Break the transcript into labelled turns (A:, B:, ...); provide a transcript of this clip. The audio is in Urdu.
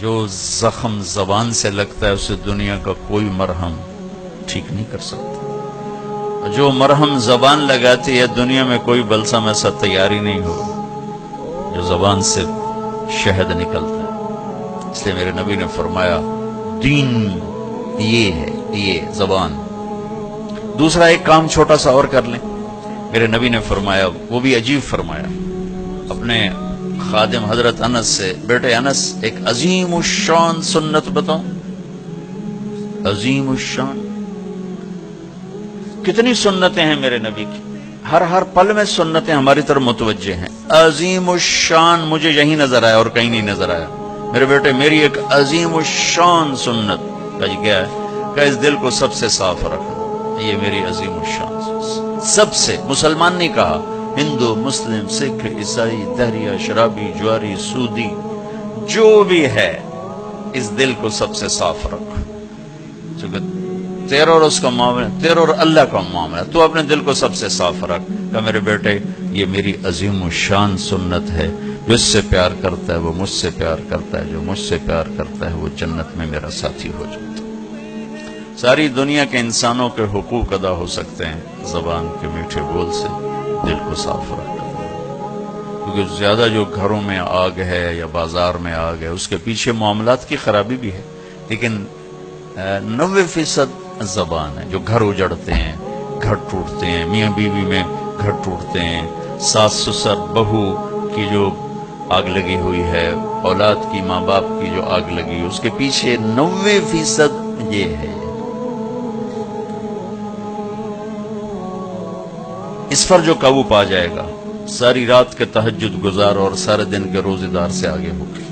A: جو زخم زبان سے لگتا ہے اسے دنیا کا کوئی مرہم ٹھیک نہیں کر سکتا. جو مرہم زبان لگاتی ہے دنیا میں کوئی بلسم ایسا تیاری نہیں ہو جو زبان سے شہد نکلتا ہے. اس لیے میرے نبی نے فرمایا دین یہ ہے، یہ زبان. دوسرا ایک کام چھوٹا سا اور کر لیں. میرے نبی نے فرمایا، وہ بھی عجیب فرمایا، اپنے خادم حضرت انس سے، بیٹے انس ایک عظیم الشان سنت بتاؤں. عظیم الشان، کتنی سنتیں ہیں میرے نبی کی، ہر پل میں سنتیں ہماری طرف متوجہ ہیں. عظیم الشان مجھے یہی نظر آیا اور کہیں نہیں نظر آیا. میرے بیٹے میری ایک عظیم الشان سنت کہ کیا ہے کہ اس دل کو سب سے صاف رکھنا. یہ میری عظیم الشان سب سے، مسلمان نہیں کہا، ہندو، مسلم، سکھ، عیسائی، دہریہ، شرابی، جواری، سودی، جو بھی ہے اس دل کو سب سے صاف رکھ. چونکہ تیرا اور اس کا معاملہ، تیرا اور اللہ کا معاملہ، تو اپنے دل کو سب سے صاف رکھ. کہ میرے بیٹے یہ میری عظیم الشان سنت ہے، جو اس سے پیار کرتا ہے وہ مجھ سے پیار کرتا ہے، جو مجھ سے پیار کرتا ہے وہ جنت میں میرا ساتھی ہو جاتا ہے. ساری دنیا کے انسانوں کے حقوق ادا ہو سکتے ہیں زبان کے میٹھے بول سے، دل کو صاف رکھ کر. کیونکہ زیادہ جو گھروں میں آگ ہے یا بازار میں آگ ہے اس کے پیچھے معاملات کی خرابی بھی ہے، لیکن 90% زبان ہے. جو گھر اجڑتے ہیں، گھر ٹوٹتے ہیں، میاں بیوی میں گھر ٹوٹتے ہیں، ساس سسر بہو کی جو آگ لگی ہوئی ہے، اولاد کی، ماں باپ کی جو آگ لگی ہے، اس کے پیچھے 90% یہ ہے. اس پر جو قابو پا جائے گا ساری رات کے تہجد گزار اور سارے دن کے روزے دار سے آگے ہوگی.